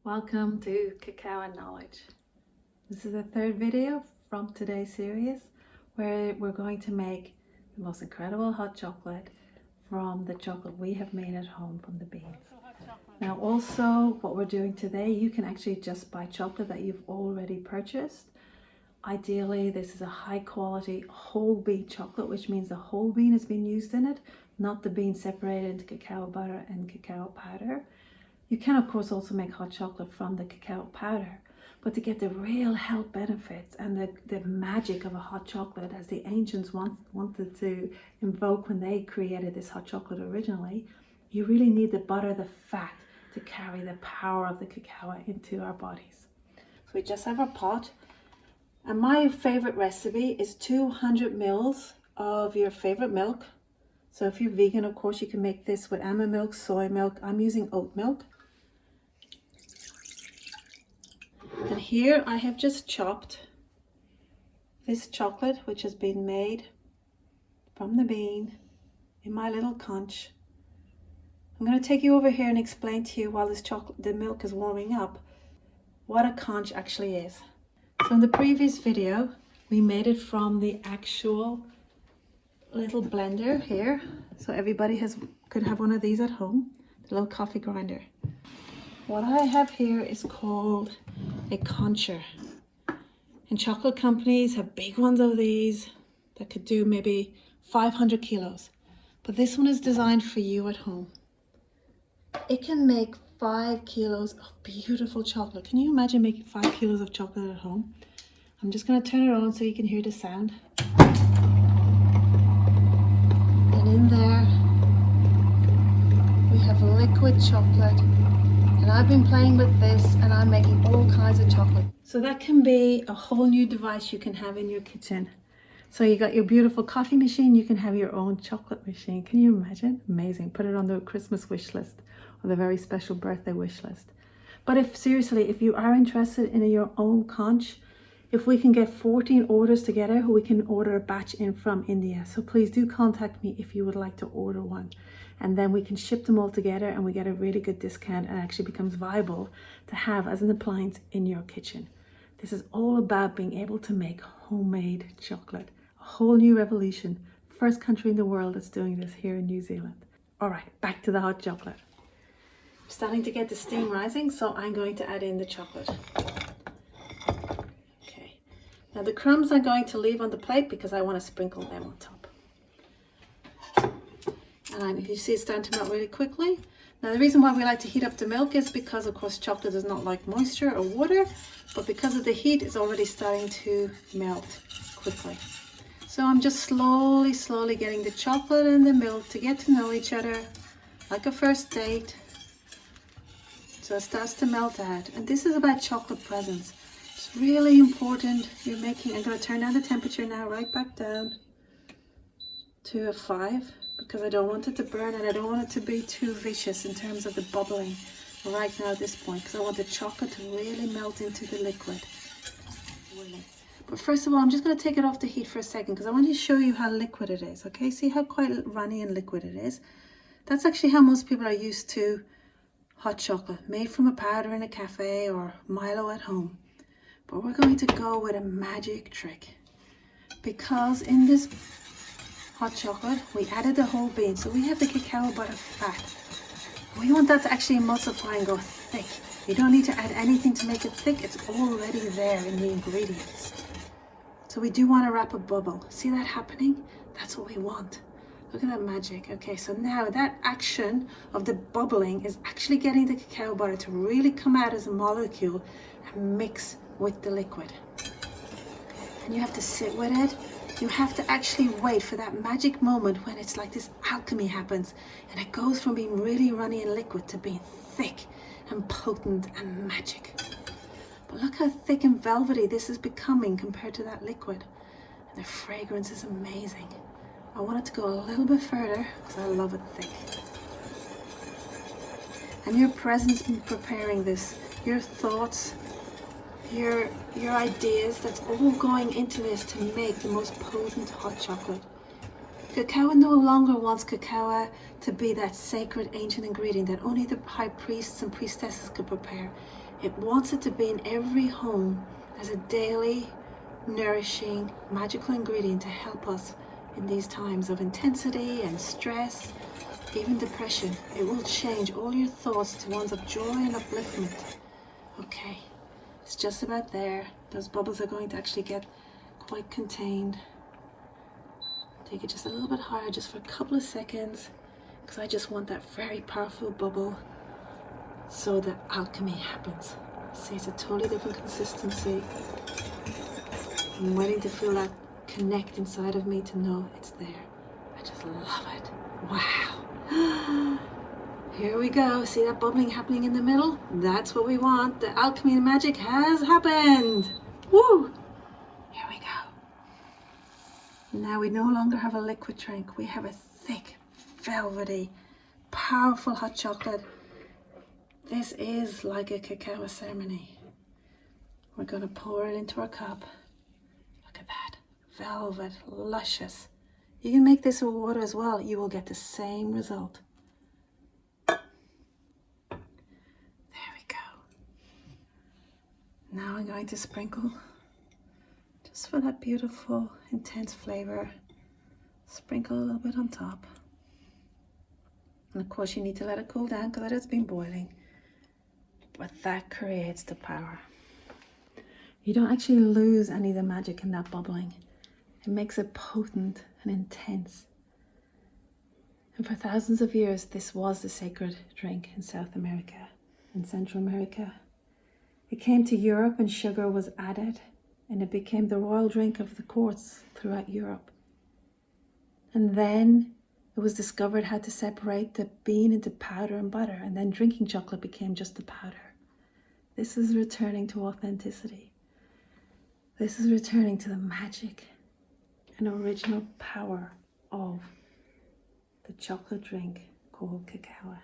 Welcome to Cacao and Knowledge. This is the third video from today's series where we're going to make the most incredible hot chocolate from the chocolate we have made at home from the beans. Now also what we're doing today, you can actually just buy chocolate that you've already purchased. Ideally this is a high quality whole bean chocolate, which means the whole bean has been used in it, not the bean separated into cacao butter and cacao powder. You can of course also make hot chocolate from the cacao powder, but to get the real health benefits and the magic of a hot chocolate, as the ancients wanted to invoke when they created this hot chocolate originally, you really need the butter, the fat, to carry the power of the cacao into our bodies. So we just have our pot, and my favorite recipe is 200 mils of your favorite milk. So if you're vegan, of course, you can make this with almond milk, soy milk. I'm using oat milk. And here I have just chopped this chocolate, which has been made from the bean, in my little conch. I'm going to take you over here and explain to you while the milk is warming up what a conch actually is. So in the previous video, we made it from the actual little blender here. So everybody could have one of these at home, the little coffee grinder. What I have here is called a concher. And chocolate companies have big ones of these that could do maybe 500 kilos. But this one is designed for you at home. It can make 5 kilos of beautiful chocolate. Can you imagine making 5 kilos of chocolate at home? I'm just going to turn it on so you can hear the sound. And in there, we have liquid chocolate. And I've been playing with this and I'm making all kinds of chocolate. So that can be a whole new device you can have in your kitchen. So you got your beautiful coffee machine, you can have your own chocolate machine. Can you imagine? Amazing. Put it on the Christmas wish list or the very special birthday wish list. But if you are interested in your own conch, if we can get 14 orders together, we can order a batch in from India. So please do contact me if you would like to order one. And then we can ship them all together and we get a really good discount and actually becomes viable to have as an appliance in your kitchen. This is all about being able to make homemade chocolate. A whole new revolution. First country in the world that's doing this here in New Zealand. All right, back to the hot chocolate. I'm starting to get the steam rising, so I'm going to add in the chocolate. Okay, now the crumbs I'm going to leave on the plate because I want to sprinkle them on top. And you see it's starting to melt really quickly. Now the reason why we like to heat up the milk is because of course chocolate does not like moisture or water, but because of the heat it's already starting to melt quickly. So I'm just slowly getting the chocolate and the milk to get to know each other like a first date. So it starts to melt out. And this is about chocolate presence. It's really important I'm going to turn down the temperature now right back down to a 5. Because I don't want it to burn and I don't want it to be too vicious in terms of the bubbling right now at this point, because I want the chocolate to really melt into the liquid. But first of all, I'm just going to take it off the heat for a second because I want to show you how liquid it is. Okay, see how quite runny and liquid it is? That's actually how most people are used to hot chocolate, made from a powder in a cafe or Milo at home. But we're going to go with a magic trick, because in this hot chocolate we added the whole bean, so we have the cacao butter fat. We want that to actually emulsify and go thick. You don't need to add anything to make it thick, it's already there in the ingredients. So we do want to wrap a bubble. See that happening? That's what we want. Look at that magic. Okay, so now that action of the bubbling is actually getting the cacao butter to really come out as a molecule and mix with the liquid. And you have to sit with it. You have to actually wait for that magic moment when it's like this alchemy happens and it goes from being really runny and liquid to being thick and potent and magic. But look how thick and velvety this is becoming compared to that liquid. And the fragrance is amazing. I want it to go a little bit further because I love it thick. And your presence in preparing this, your thoughts, your ideas, that's all going into this to make the most potent hot chocolate. Cacao no longer wants cacao to be that sacred ancient ingredient that only the high priests and priestesses could prepare. It wants it to be in every home as a daily, nourishing, magical ingredient to help us in these times of intensity and stress, even depression. It will change all your thoughts to ones of joy and upliftment. Okay, it's just about there. Those bubbles are going to actually get quite contained. Take it just a little bit higher, just for a couple of seconds, because I just want that very powerful bubble so that alchemy happens. See, it's a totally different consistency. I'm waiting to feel that connect inside of me to know it's there. I just love it. Wow. Here we go. See that bubbling happening in the middle? That's what we want. The alchemy and magic has happened. Woo! Here we go. Now we no longer have a liquid drink. We have a thick, velvety, powerful hot chocolate. This is like a cacao ceremony. We're going to pour it into our cup. Look at that. Velvet, luscious. You can make this with water as well. You will get the same result. There we go. Now I'm going to sprinkle, just for that beautiful, intense flavor. Sprinkle a little bit on top. And of course you need to let it cool down because it has been boiling. But that creates the power. You don't actually lose any of the magic in that bubbling. It makes it potent and intense. And for thousands of years, this was the sacred drink in South America and Central America. It came to Europe and sugar was added, and it became the royal drink of the courts throughout Europe. And then it was discovered how to separate the bean into powder and butter, and then drinking chocolate became just the powder. This is returning to authenticity. This is returning to the magic and original power of the chocolate drink called cacao.